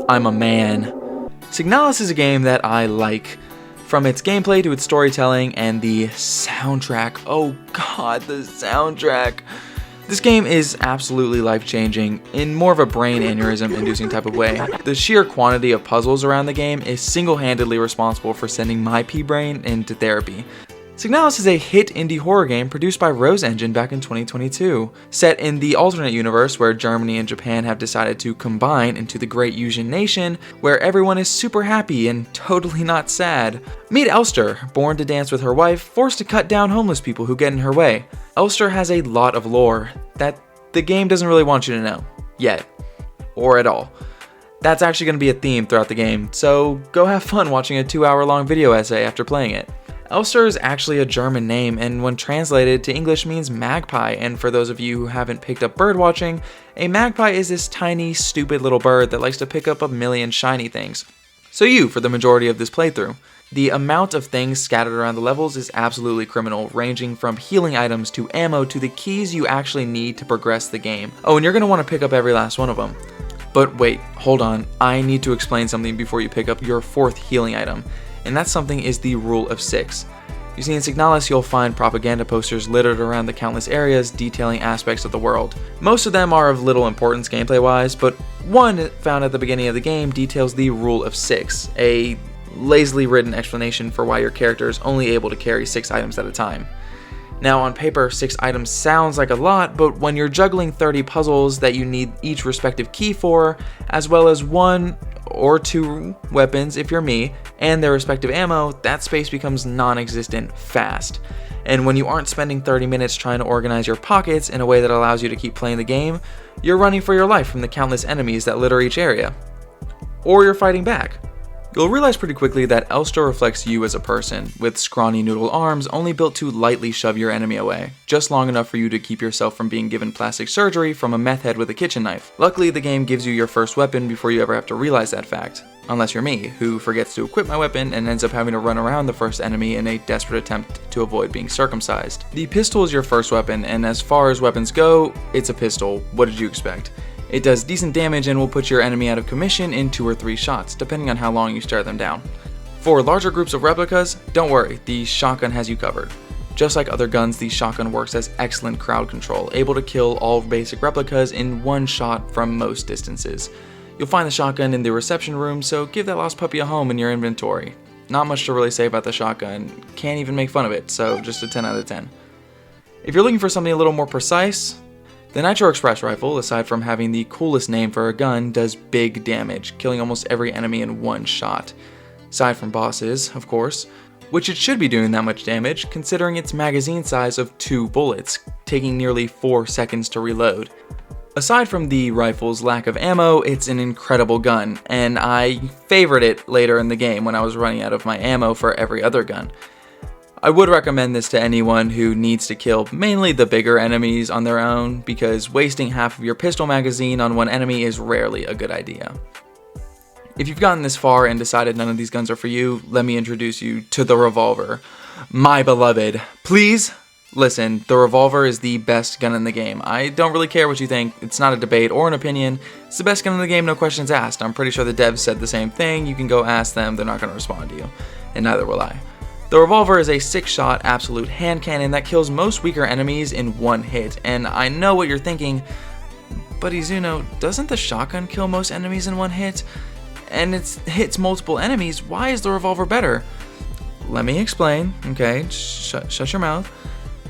I'm a man. Signalis is a game that I like. From its gameplay to its storytelling and the soundtrack. Oh god, the soundtrack. This game is absolutely life-changing in more of a brain aneurysm-inducing type of way. The sheer quantity of puzzles around the game is single-handedly responsible for sending my pea-brain into therapy. Signalis is a hit indie horror game produced by Rose Engine back in 2022, set in the alternate universe where Germany and Japan have decided to combine into the Great Yuuzhan Nation, where everyone is super happy and totally not sad. Meet Elster, born to dance with her wife, forced to cut down homeless people who get in her way. Elster has a lot of lore that the game doesn't really want you to know. Yet. Or at all. That's actually going to be a theme throughout the game, so go have fun watching a 2-hour-long video essay after playing it. Elster is actually a German name, and when translated to English means magpie, and for those of you who haven't picked up bird watching, a magpie is this tiny, stupid little bird that likes to pick up a million shiny things. So you, for the majority of this playthrough. The amount of things scattered around the levels is absolutely criminal, ranging from healing items to ammo to the keys you actually need to progress the game. Oh, and you're going to want to pick up every last one of them. But wait, hold on, I need to explain something before you pick up your 4th healing item. And that something is the rule of 6. You see, in Signalis you'll find propaganda posters littered around the countless areas detailing aspects of the world. Most of them are of little importance gameplay-wise, but one found at the beginning of the game details the rule of 6, a lazily written explanation for why your character is only able to carry 6 items at a time. Now, on paper, 6 items sounds like a lot, but when you're juggling 30 puzzles that you need each respective key for, as well as 1 or 2 weapons if you're me, and their respective ammo, that space becomes non-existent fast. And when you aren't spending 30 minutes trying to organize your pockets in a way that allows you to keep playing the game, you're running for your life from the countless enemies that litter each area. Or you're fighting back. You'll realize pretty quickly that Elster reflects you as a person, with scrawny noodle arms only built to lightly shove your enemy away, just long enough for you to keep yourself from being given plastic surgery from a meth head with a kitchen knife. Luckily, the game gives you your first weapon before you ever have to realize that fact. Unless you're me, who forgets to equip my weapon and ends up having to run around the first enemy in a desperate attempt to avoid being circumcised. The pistol is your first weapon, and as far as weapons go, it's a pistol. What did you expect? It does decent damage and will put your enemy out of commission in 2 or 3 shots, depending on how long you stare them down. For larger groups of replicas, don't worry, the shotgun has you covered. Just like other guns, the shotgun works as excellent crowd control, able to kill all basic replicas in 1 shot from most distances. You'll find the shotgun in the reception room, so give that lost puppy a home in your inventory. Not much to really say about the shotgun, can't even make fun of it, so just a 10 out of 10. If you're looking for something a little more precise, the Nitro Express rifle, aside from having the coolest name for a gun, does big damage, killing almost every enemy in 1 shot. Aside from bosses, of course, which it should be doing that much damage, considering its magazine size of 2 bullets, taking nearly 4 seconds to reload. Aside from the rifle's lack of ammo, it's an incredible gun, and I favored it later in the game when I was running out of my ammo for every other gun. I would recommend this to anyone who needs to kill mainly the bigger enemies on their own, because wasting half of your pistol magazine on one enemy is rarely a good idea. If you've gotten this far and decided none of these guns are for you, let me introduce you to the revolver. My beloved. Please listen, the revolver is the best gun in the game. I don't really care what you think, it's not a debate or an opinion, it's the best gun in the game, no questions asked. I'm pretty sure the devs said the same thing, you can go ask them, they're not going to respond to you, and neither will I. The revolver is a 6-shot absolute hand cannon that kills most weaker enemies in 1 hit, and I know what you're thinking, but Izuno, doesn't the shotgun kill most enemies in 1 hit? And it hits multiple enemies, why is the revolver better? Let me explain, okay, shut your mouth.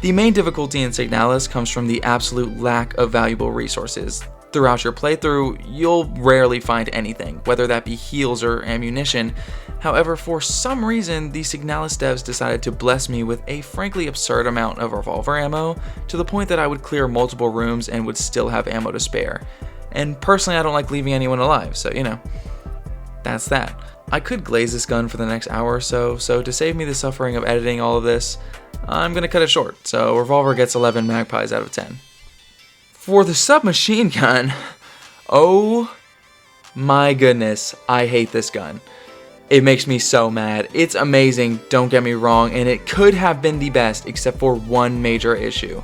The main difficulty in Signalis comes from the absolute lack of valuable resources. Throughout your playthrough, you'll rarely find anything, whether that be heals or ammunition. However, for some reason, the Signalis devs decided to bless me with a frankly absurd amount of revolver ammo, to the point that I would clear multiple rooms and would still have ammo to spare. And personally, I don't like leaving anyone alive, so you know, that's that. I could glaze this gun for the next hour or so to save me the suffering of editing all of this, I'm gonna cut it short, so revolver gets 11 magpies out of 10. For the submachine gun, oh my goodness, I hate this gun. It makes me so mad. It's amazing, don't get me wrong, and it could have been the best except for one major issue.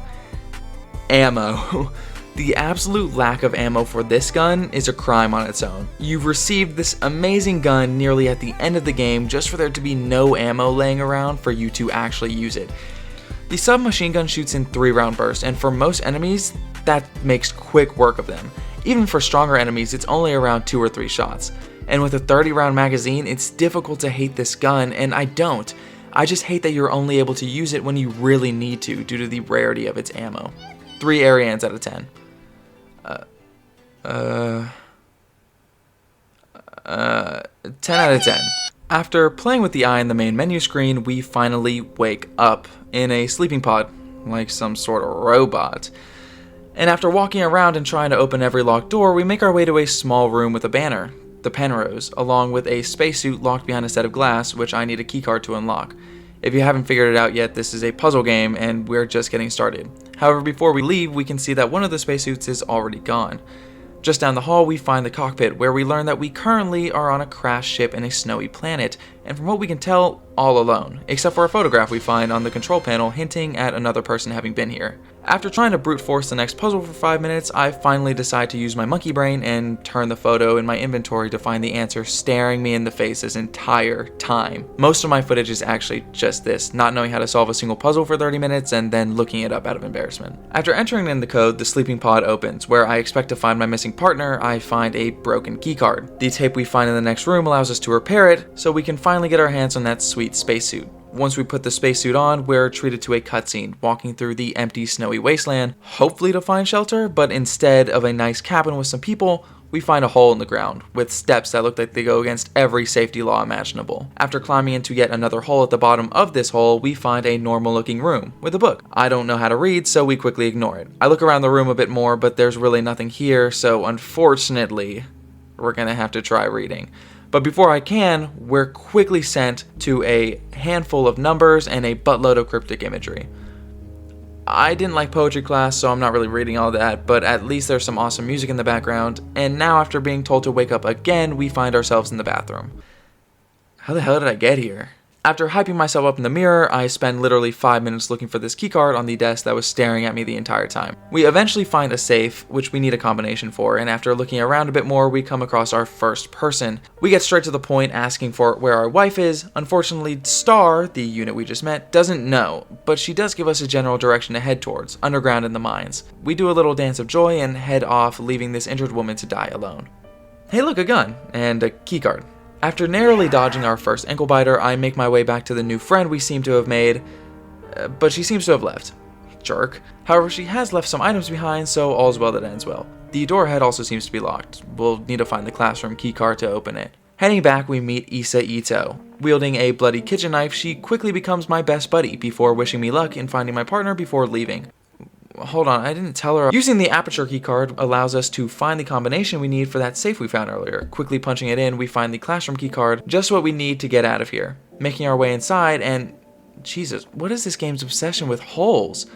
Ammo. The absolute lack of ammo for this gun is a crime on its own. You've received this amazing gun nearly at the end of the game just for there to be no ammo laying around for you to actually use it. The submachine gun shoots in 3-round bursts, and for most enemies, that makes quick work of them. Even for stronger enemies, it's only around 2 or 3 shots. And with a 30-round magazine, it's difficult to hate this gun, and I don't. I just hate that you're only able to use it when you really need to due to the rarity of its ammo. 3 Arians out of 10. 10 out of 10. After playing with the eye in the main menu screen, we finally wake up in a sleeping pod, like some sort of robot. And after walking around and trying to open every locked door, we make our way to a small room with a banner, the Penrose, along with a spacesuit locked behind a set of glass, which I need a keycard to unlock. If you haven't figured it out yet, this is a puzzle game and we're just getting started. However, before we leave, we can see that one of the spacesuits is already gone. Just down the hall, we find the cockpit, where we learn that we currently are on a crashed ship in a snowy planet, and from what we can tell, all alone, except for a photograph we find on the control panel hinting at another person having been here. After trying to brute force the next puzzle for 5 minutes, I finally decide to use my monkey brain and turn the photo in my inventory to find the answer staring me in the face this entire time. Most of my footage is actually just this, not knowing how to solve a single puzzle for 30 minutes and then looking it up out of embarrassment. After entering in the code, the sleeping pod opens. Where I expect to find my missing partner, I find a broken keycard. The tape we find in the next room allows us to repair it, so we can finally get our hands on that sweet spacesuit. Once we put the spacesuit on, we're treated to a cutscene, walking through the empty, snowy wasteland, hopefully to find shelter, but instead of a nice cabin with some people, we find a hole in the ground, with steps that look like they go against every safety law imaginable. After climbing into yet another hole at the bottom of this hole, we find a normal-looking room, with a book. I don't know how to read, so we quickly ignore it. I look around the room a bit more, but there's really nothing here, so unfortunately, we're gonna have to try reading. But before I can, we're quickly sent to a handful of numbers and a buttload of cryptic imagery. I didn't like poetry class, so I'm not really reading all that, but at least there's some awesome music in the background, and now after being told to wake up again, we find ourselves in the bathroom. How the hell did I get here? After hyping myself up in the mirror, I spend literally 5 minutes looking for this keycard on the desk that was staring at me the entire time. We eventually find a safe, which we need a combination for, and after looking around a bit more, we come across our first person. We get straight to the point, asking for where our wife is. Unfortunately, Star, the unit we just met, doesn't know, but she does give us a general direction to head towards, underground in the mines. We do a little dance of joy and head off, leaving this injured woman to die alone. Hey look, a gun, and a keycard. After narrowly dodging our first ankle biter, I make my way back to the new friend we seem to have made, but she seems to have left. Jerk. However, she has left some items behind, so all's well that ends well. The door ahead also seems to be locked. We'll need to find the classroom keycard to open it. Heading back, we meet Issa Ito. Wielding a bloody kitchen knife, she quickly becomes my best buddy before wishing me luck in finding my partner before leaving. Hold on, I didn't tell her. Using the aperture keycard allows us to find the combination we need for that safe we found earlier. Quickly punching it in, we find the classroom keycard, just what we need to get out of here. Making our way inside, and Jesus, what is this game's obsession with holes?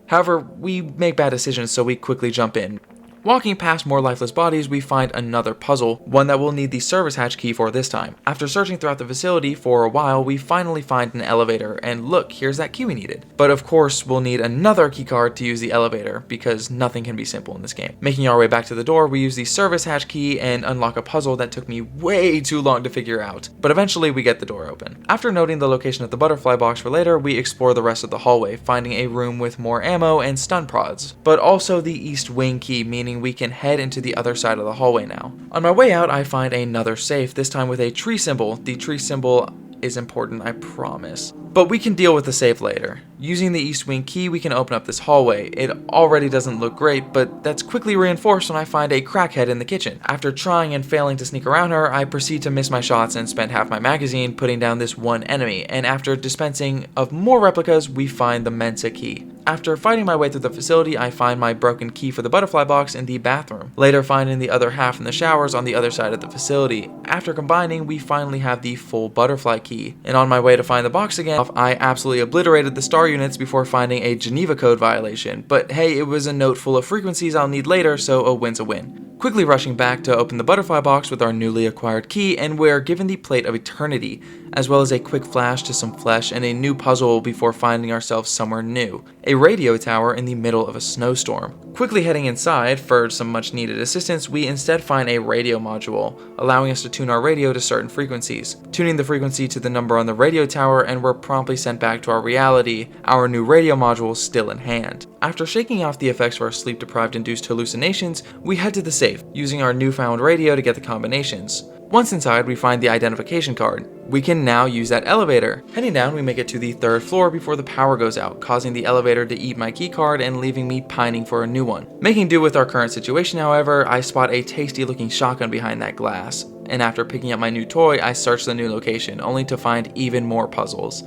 However, we make bad decisions, so we quickly jump in. Walking past more lifeless bodies, we find another puzzle, one that we'll need the service hatch key for this time. After searching throughout the facility for a while, we finally find an elevator, and look, here's that key we needed. But of course, we'll need another keycard to use the elevator, because nothing can be simple in this game. Making our way back to the door, we use the service hatch key and unlock a puzzle that took me way too long to figure out, but eventually we get the door open. After noting the location of the butterfly box for later, we explore the rest of the hallway, finding a room with more ammo and stun prods, but also the east wing key, meaning we can head into the other side of the hallway now. On my way out, I find another safe, this time with a tree symbol. The tree symbol is important, I promise. But we can deal with the safe later. Using the east wing key, we can open up this hallway. It already doesn't look great, but that's quickly reinforced when I find a crackhead in the kitchen. After trying and failing to sneak around her, I proceed to miss my shots and spend half my magazine putting down this one enemy, and after dispensing of more replicas, we find the Mensa key. After fighting my way through the facility, I find my broken key for the butterfly box in the bathroom, later finding the other half in the showers on the other side of the facility. After combining, we finally have the full butterfly key, and on my way to find the box again, I absolutely obliterated the star units before finding a Geneva Code violation, but hey, it was a note full of frequencies I'll need later, so a win's a win. Quickly rushing back to open the butterfly box with our newly acquired key, and we're given the plate of eternity, as well as a quick flash to some flesh and a new puzzle before finding ourselves somewhere new. A radio tower in the middle of a snowstorm. Quickly heading inside for some much needed assistance, we instead find a radio module, allowing us to tune our radio to certain frequencies. Tuning the frequency to the number on the radio tower, and we're promptly sent back to our reality, our new radio module still in hand. After shaking off the effects of our sleep-deprived induced hallucinations, we head to the safe, using our newfound radio to get the combinations. Once inside, we find the identification card. We can now use that elevator. Heading down, we make it to the 3rd floor before the power goes out, causing the elevator to eat my keycard and leaving me pining for a new one. Making do with our current situation, however, I spot a tasty looking shotgun behind that glass. And after picking up my new toy, I search the new location, only to find even more puzzles.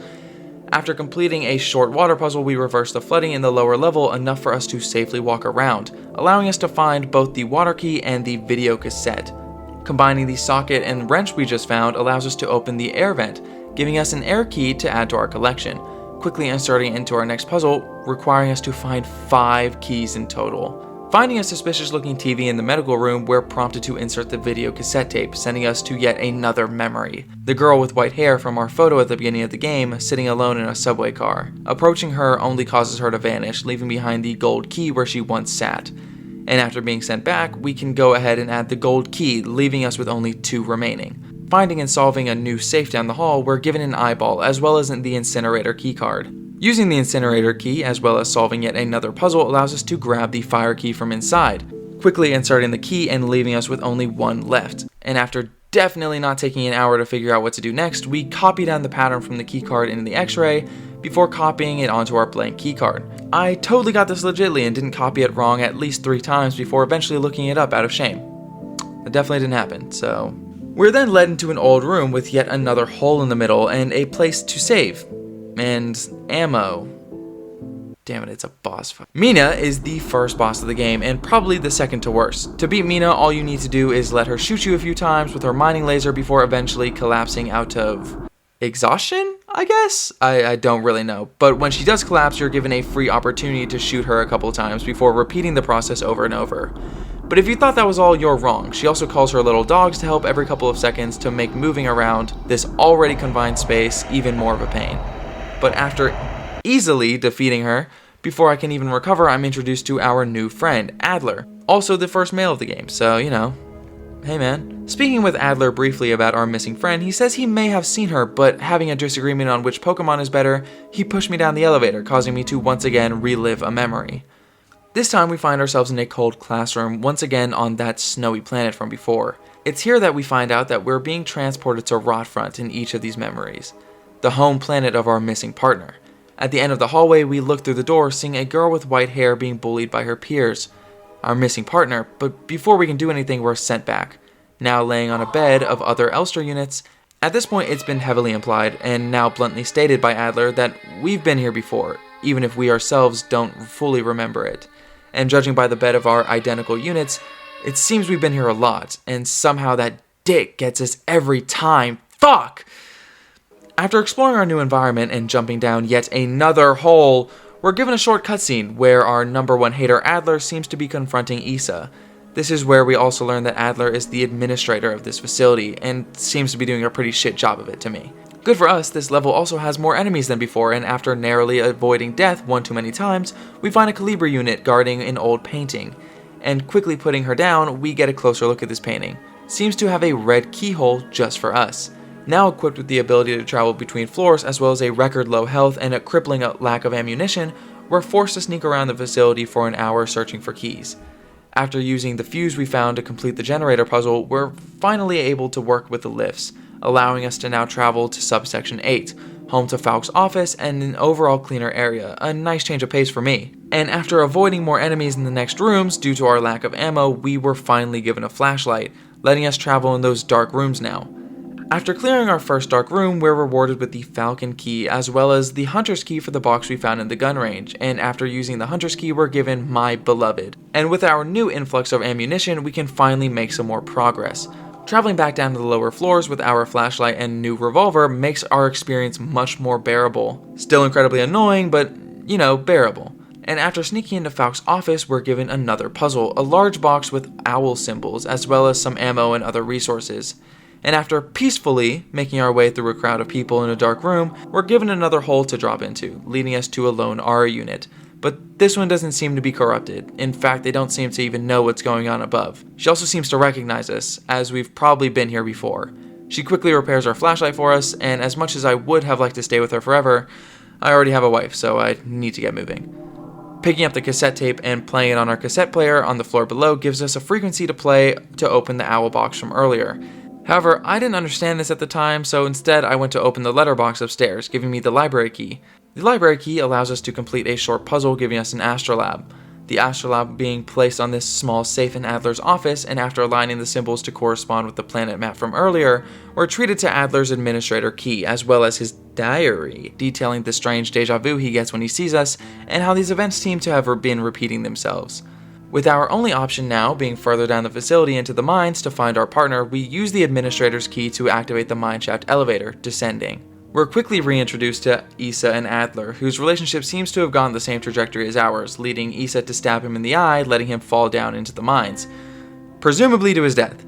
After completing a short water puzzle, we reverse the flooding in the lower level enough for us to safely walk around, allowing us to find both the water key and the video cassette. Combining the socket and wrench we just found allows us to open the air vent, giving us an air key to add to our collection, quickly inserting it into our next puzzle, requiring us to find 5 keys in total. Finding a suspicious looking TV in the medical room, we're prompted to insert the video cassette tape, sending us to yet another memory. The girl with white hair from our photo at the beginning of the game, sitting alone in a subway car. Approaching her only causes her to vanish, leaving behind the gold key where she once sat. And after being sent back, we can go ahead and add the gold key, leaving us with only 2 remaining. Finding and solving a new safe down the hall, we're given an eyeball as well as the incinerator key card. Using the incinerator key as well as solving yet another puzzle allows us to grab the fire key from inside, quickly inserting the key and leaving us with only 1 left. And after definitely not taking an hour to figure out what to do next, we copy down the pattern from the key card into the x-ray before copying it onto our blank key card. I totally got this legitly and didn't copy it wrong at least 3 times before eventually looking it up out of shame. That definitely didn't happen, so... We're then led into an old room with yet another hole in the middle and a place to save. And ammo. Damn it, it's a boss fight. Mina is the first boss of the game and probably the second to worst. To beat Mina, all you need to do is let her shoot you a few times with her mining laser before eventually collapsing out of... exhaustion, I guess? I don't really know. But when she does collapse, you're given a free opportunity to shoot her a couple times before repeating the process over and over. But if you thought that was all, you're wrong. She also calls her little dogs to help every couple of seconds to make moving around this already confined space even more of a pain. But after easily defeating her, before I can even recover, I'm introduced to our new friend, Adler. Also the first male of the game, so you know. Hey man. Speaking with Adler briefly about our missing friend, he says he may have seen her, but having a disagreement on which Pokemon is better, he pushed me down the elevator, causing me to once again relive a memory. This time we find ourselves in a cold classroom, once again on that snowy planet from before. It's here that we find out that we're being transported to Rotfront in each of these memories, the home planet of our missing partner. At the end of the hallway, we look through the door, seeing a girl with white hair being bullied by her peers, our missing partner, but before we can do anything, we're sent back, now laying on a bed of other Elster units. At this point, it's been heavily implied, and now bluntly stated by Adler, that we've been here before, even if we ourselves don't fully remember it. And judging by the bed of our identical units, it seems we've been here a lot, and somehow that dick gets us every time. Fuck! After exploring our new environment and jumping down yet another hole, we're given a short cutscene where our number 1 hater Adler seems to be confronting Issa. This is where we also learn that Adler is the administrator of this facility and seems to be doing a pretty shit job of it to me. Good for us, this level also has more enemies than before, and after narrowly avoiding death one too many times, we find a Calibra unit guarding an old painting. And quickly putting her down, we get a closer look at this painting. Seems to have a red keyhole just for us. Now equipped with the ability to travel between floors as well as a record low health and a crippling lack of ammunition, we're forced to sneak around the facility for an hour searching for keys. After using the fuse we found to complete the generator puzzle, we're finally able to work with the lifts, allowing us to now travel to subsection 8, home to Falk's office and an overall cleaner area, a nice change of pace for me. And after avoiding more enemies in the next rooms due to our lack of ammo, we were finally given a flashlight, letting us travel in those dark rooms now. After clearing our first dark room, we're rewarded with the Falcon key as well as the Hunter's key for the box we found in the gun range, and after using the Hunter's key we're given My Beloved. And with our new influx of ammunition, we can finally make some more progress. Traveling back down to the lower floors with our flashlight and new revolver makes our experience much more bearable. Still incredibly annoying, but, you know, bearable. And after sneaking into Falk's office, we're given another puzzle, a large box with owl symbols as well as some ammo and other resources. And after peacefully making our way through a crowd of people in a dark room, we're given another hole to drop into, leading us to a lone R unit. but this one doesn't seem to be corrupted. In fact, they don't seem to even know what's going on above. She also seems to recognize us, as we've probably been here before. She quickly repairs our flashlight for us, and as much as I would have liked to stay with her forever, I already have a wife, so I need to get moving. Picking up the cassette tape and playing it on our cassette player on the floor below gives us a frequency to play to open the owl box from earlier. However, I didn't understand this at the time, so instead I went to open the letterbox upstairs, giving me the library key. The library key allows us to complete a short puzzle, giving us an astrolabe. The astrolabe being placed on this small safe in Adler's office, and after aligning the symbols to correspond with the planet map from earlier, we're treated to Adler's administrator key, as well as his diary, detailing the strange deja vu he gets when he sees us, and how these events seem to have been repeating themselves. With our only option now being further down the facility into the mines to find our partner, we use the administrator's key to activate the mineshaft elevator, descending. We're quickly reintroduced to Issa and Adler, whose relationship seems to have gone the same trajectory as ours, leading Issa to stab him in the eye, letting him fall down into the mines, presumably to his death.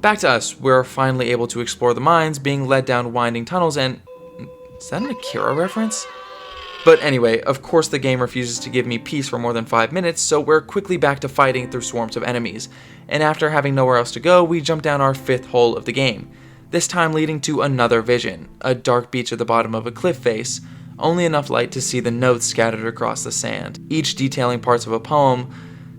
Back to us, we're finally able to explore the mines, being led down winding tunnels and... is that an Akira reference? But anyway, of course the game refuses to give me peace for more than 5 minutes, so we're quickly back to fighting through swarms of enemies, and after having nowhere else to go, we jump down our 5th hole of the game, this time leading to another vision, a dark beach at the bottom of a cliff face, only enough light to see the notes scattered across the sand, each detailing parts of a poem,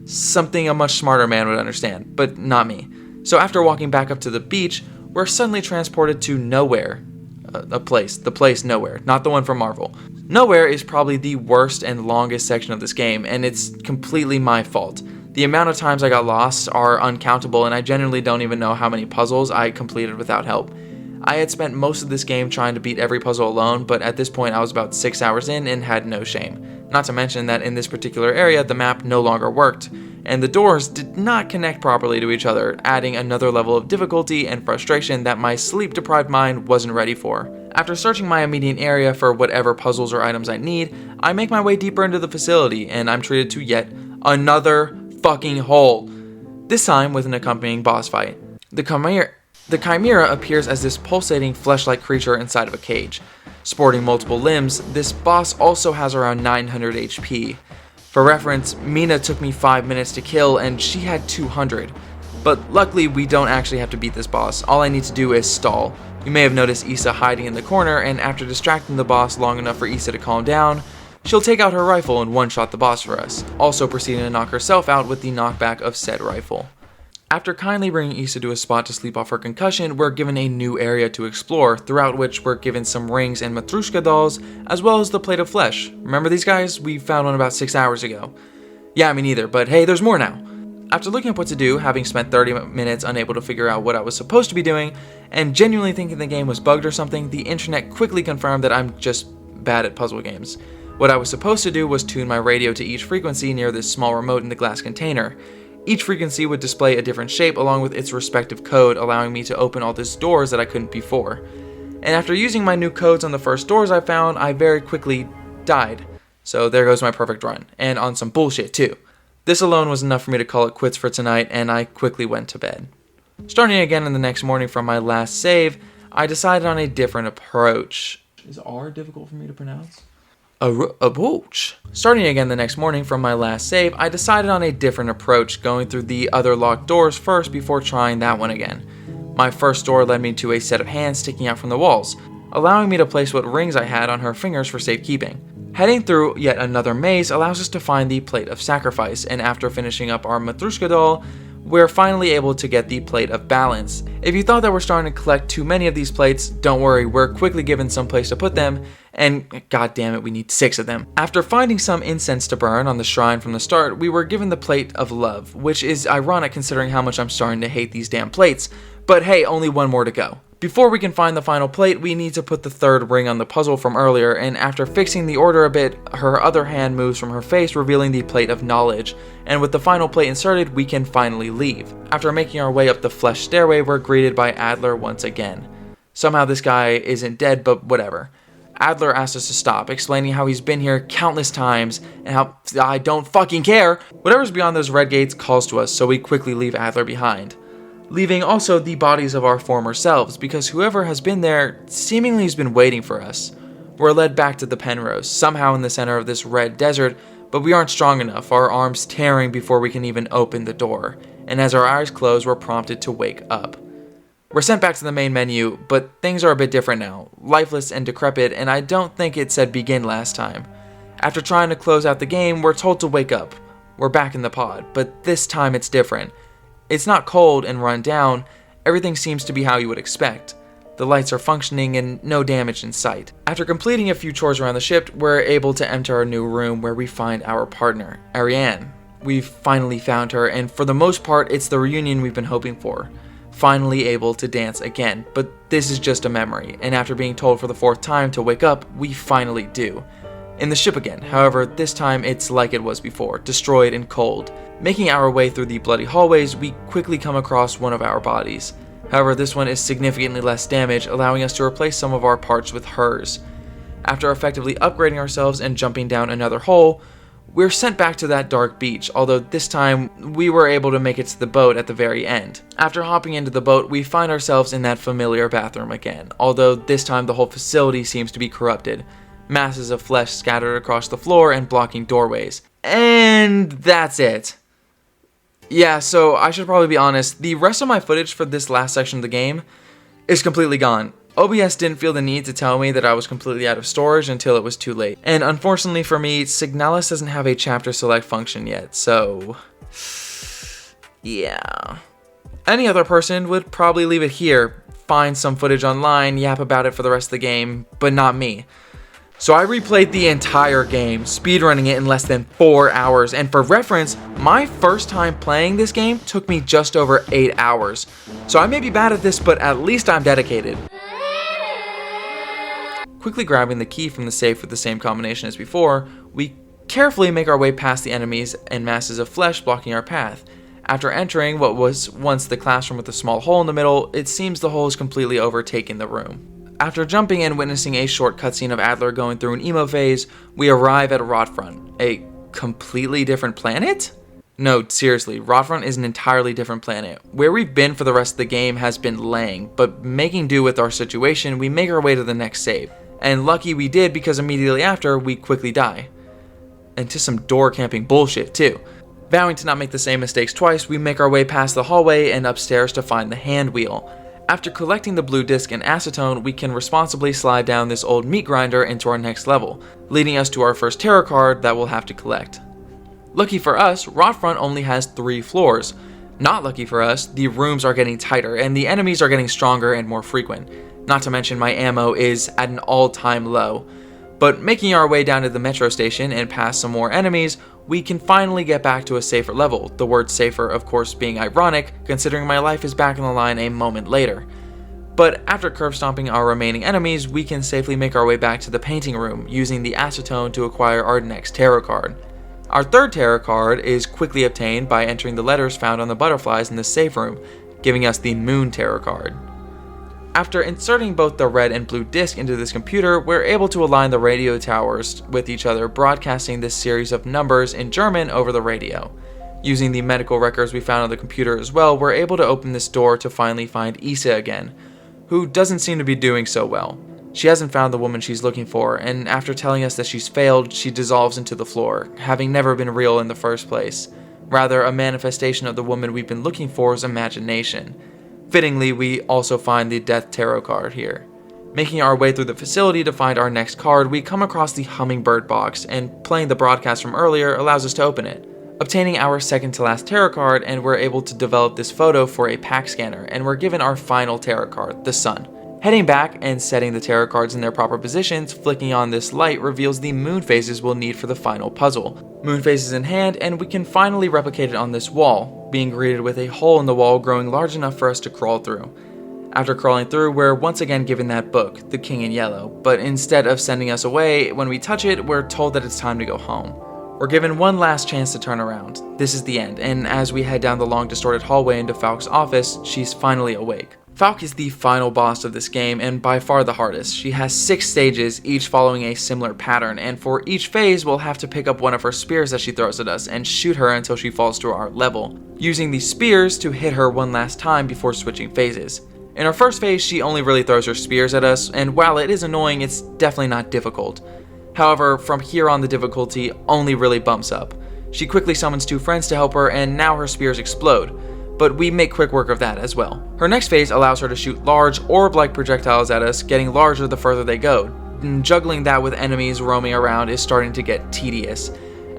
something a much smarter man would understand, but not me. So after walking back up to the beach, we're suddenly transported to Nowhere. The place Nowhere, not the one from Marvel. Nowhere is probably the worst and longest section of this game, and it's completely my fault. The amount of times I got lost are uncountable, and I genuinely don't even know how many puzzles I completed without help. I had spent most of this game trying to beat every puzzle alone, but at this point I was about 6 hours in and had no shame. Not to mention that in this particular area the map no longer worked, and the doors did not connect properly to each other, adding another level of difficulty and frustration that my sleep-deprived mind wasn't ready for. After searching my immediate area for whatever puzzles or items I need, I make my way deeper into the facility, and I'm treated to yet another fucking hole. This time with an accompanying boss fight. The Chimera appears as this pulsating flesh-like creature inside of a cage. Sporting multiple limbs, this boss also has around 900 HP. For reference, Mina took me 5 minutes to kill and she had 200. But luckily we don't actually have to beat this boss, all I need to do is stall. You may have noticed Issa hiding in the corner, and after distracting the boss long enough for Issa to calm down, she'll take out her rifle and one-shot the boss for us, also proceeding to knock herself out with the knockback of said rifle. After kindly bringing Issa to a spot to sleep off her concussion, we're given a new area to explore, throughout which we're given some rings and Matryoshka dolls, as well as the plate of flesh. Remember these guys? We found one about 6 hours ago. Yeah, me neither, but hey, there's more now. After looking up what to do, having spent 30 minutes unable to figure out what I was supposed to be doing, and genuinely thinking the game was bugged or something, the internet quickly confirmed that I'm just bad at puzzle games. What I was supposed to do was tune my radio to each frequency near this small remote in the glass container. Each frequency would display a different shape along with its respective code, allowing me to open all these doors that I couldn't before. And after using my new codes on the first doors I found, I very quickly died. So there goes my perfect run, and on some bullshit too. This alone was enough for me to call it quits for tonight, and I quickly went to bed. Starting again in the next morning from my last save, I decided on a different approach. Is R difficult for me to pronounce? Approach. Starting again the next morning from my last save, I decided on a different approach, going through the other locked doors first before trying that one again. My first door led me to a set of hands sticking out from the walls, allowing me to place what rings I had on her fingers for safekeeping. Heading through yet another maze allows us to find the plate of sacrifice, and after finishing up our Matryoshka doll, we're finally able to get the plate of balance. If you thought that we're starting to collect too many of these plates, don't worry, we're quickly given some place to put them, and god damn it, we need 6 of them. After finding some incense to burn on the shrine from the start, we were given the plate of love, which is ironic considering how much I'm starting to hate these damn plates, but hey, only one more to go. Before we can find the final plate, we need to put the third ring on the puzzle from earlier, and after fixing the order a bit, her other hand moves from her face, revealing the plate of knowledge, and with the final plate inserted, we can finally leave. After making our way up the flesh stairway, we're greeted by Adler once again. Somehow this guy isn't dead, but whatever. Adler asks us to stop, explaining how he's been here countless times, and how I don't fucking care. Whatever's beyond those red gates calls to us, so we quickly leave Adler behind. Leaving also the bodies of our former selves, because whoever has been there seemingly has been waiting for us. We're led back to the Penrose, somehow in the center of this red desert, but we aren't strong enough, our arms tearing before we can even open the door, and as our eyes close, we're prompted to wake up. We're sent back to the main menu, but things are a bit different now, lifeless and decrepit, and I don't think it said begin last time. After trying to close out the game, we're told to wake up. We're back in the pod, but this time it's different. It's not cold and run down, everything seems to be how you would expect. The lights are functioning and no damage in sight. After completing a few chores around the ship, we're able to enter our new room where we find our partner, Ariane. We've finally found her, and for the most part, it's the reunion we've been hoping for. Finally able to dance again, but this is just a memory, and after being told for the 4th time to wake up, we finally do. In the ship again, however, this time it's like it was before, destroyed and cold. Making our way through the bloody hallways, we quickly come across one of our bodies. However, this one is significantly less damage, allowing us to replace some of our parts with hers. After effectively upgrading ourselves and jumping down another hole, we're sent back to that dark beach, although this time we were able to make it to the boat at the very end. After hopping into the boat, we find ourselves in that familiar bathroom again, although this time the whole facility seems to be corrupted. Masses of flesh scattered across the floor and blocking doorways. And that's it. Yeah, so I should probably be honest, the rest of my footage for this last section of the game is completely gone. OBS didn't feel the need to tell me that I was completely out of storage until it was too late. And unfortunately for me, Signalis doesn't have a chapter select function yet, so yeah. Any other person would probably leave it here, find some footage online, yap about it for the rest of the game, but not me. So I replayed the entire game, speedrunning it in less than 4 hours, and for reference, my first time playing this game took me just over 8 hours. So I may be bad at this, but at least I'm dedicated. Quickly grabbing the key from the safe with the same combination as before, we carefully make our way past the enemies and masses of flesh blocking our path. After entering what was once the classroom with a small hole in the middle, it seems the hole has completely overtaken the room. After jumping and witnessing a short cutscene of Adler going through an emo phase, we arrive at Rotfront, a completely different planet? No, seriously, Rotfront is an entirely different planet. Where we've been for the rest of the game has been laying, but making do with our situation, we make our way to the next save. And lucky we did because immediately after, we quickly die. And to some door camping bullshit too. Vowing to not make the same mistakes twice, we make our way past the hallway and upstairs to find the hand wheel. After collecting the blue disc and acetone, we can responsibly slide down this old meat grinder into our next level, leading us to our first tarot card that we'll have to collect. Lucky for us, Rotfront only has 3 floors. Not lucky for us, the rooms are getting tighter and the enemies are getting stronger and more frequent. Not to mention my ammo is at an all-time low. But making our way down to the metro station and past some more enemies, we can finally get back to a safer level, the word safer of course being ironic, considering my life is back on the line a moment later. But after curb stomping our remaining enemies, we can safely make our way back to the painting room, using the acetone to acquire our next tarot card. Our third tarot card is quickly obtained by entering the letters found on the butterflies in the safe room, giving us the Moon tarot card. After inserting both the red and blue disc into this computer, we're able to align the radio towers with each other, broadcasting this series of numbers in German over the radio. Using the medical records we found on the computer as well, we're able to open this door to finally find Isa again, who doesn't seem to be doing so well. She hasn't found the woman she's looking for, and after telling us that she's failed, she dissolves into the floor, having never been real in the first place. Rather, a manifestation of the woman we've been looking for's imagination. Fittingly, we also find the Death Tarot card here. Making our way through the facility to find our next card, we come across the Hummingbird box, and playing the broadcast from earlier allows us to open it. Obtaining our second to last tarot card, and we're able to develop this photo for a pack scanner, and we're given our final tarot card, the Sun. Heading back and setting the tarot cards in their proper positions, flicking on this light reveals the moon phases we'll need for the final puzzle. Moon phases in hand, and we can finally replicate it on this wall, being greeted with a hole in the wall growing large enough for us to crawl through. After crawling through, we're once again given that book, The King in Yellow, but instead of sending us away, when we touch it, we're told that it's time to go home. We're given one last chance to turn around. This is the end, and as we head down the long distorted hallway into Falk's office, she's finally awake. Falk is the final boss of this game, and by far the hardest. She has 6 stages, each following a similar pattern, and for each phase we'll have to pick up one of her spears that she throws at us and shoot her until she falls to our level, using these spears to hit her one last time before switching phases. In our first phase, she only really throws her spears at us, and while it is annoying, it's definitely not difficult. However, from here on the difficulty only really bumps up. She quickly summons 2 friends to help her, and now her spears explode, but we make quick work of that as well. Her next phase allows her to shoot large orb-like projectiles at us, getting larger the further they go. And juggling that with enemies roaming around is starting to get tedious.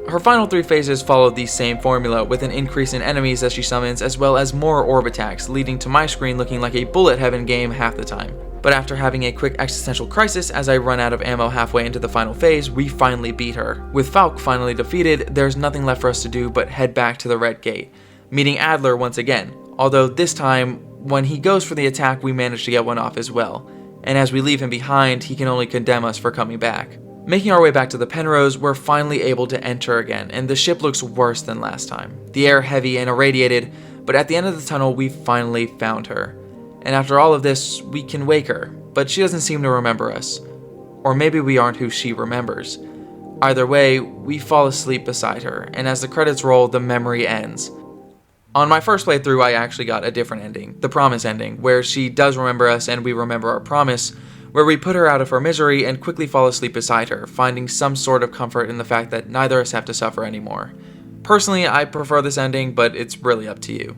Her final 3 phases follow the same formula, with an increase in enemies that she summons as well as more orb attacks, leading to my screen looking like a bullet heaven game half the time. But after having a quick existential crisis as I run out of ammo halfway into the final phase, we finally beat her. With Falk finally defeated, there's nothing left for us to do but head back to the Red Gate, meeting Adler once again, although this time, when he goes for the attack, we manage to get one off as well, and as we leave him behind, he can only condemn us for coming back. Making our way back to the Penrose, we're finally able to enter again, and the ship looks worse than last time. The air heavy and irradiated, but at the end of the tunnel, we finally found her. And after all of this, we can wake her, but she doesn't seem to remember us. Or maybe we aren't who she remembers. Either way, we fall asleep beside her, and as the credits roll, the memory ends. On my first playthrough, I actually got a different ending, the promise ending, where she does remember us and we remember our promise, where we put her out of her misery and quickly fall asleep beside her, finding some sort of comfort in the fact that neither of us have to suffer anymore. Personally, I prefer this ending, but it's really up to you.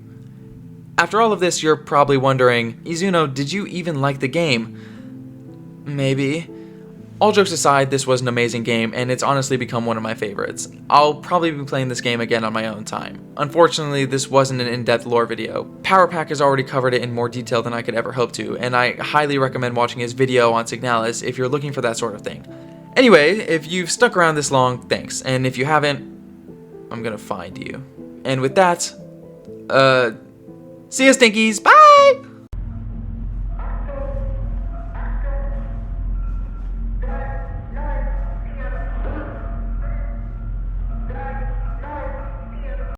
After all of this, you're probably wondering, Izuno, did you even like the game? Maybe. All jokes aside, this was an amazing game, and it's honestly become one of my favorites. I'll probably be playing this game again on my own time. Unfortunately, this wasn't an in-depth lore video. Powerpack has already covered it in more detail than I could ever hope to, and I highly recommend watching his video on Signalis if you're looking for that sort of thing. Anyway, if you've stuck around this long, thanks, and if you haven't, I'm gonna find you. And with that, see ya, Stinkies, bye!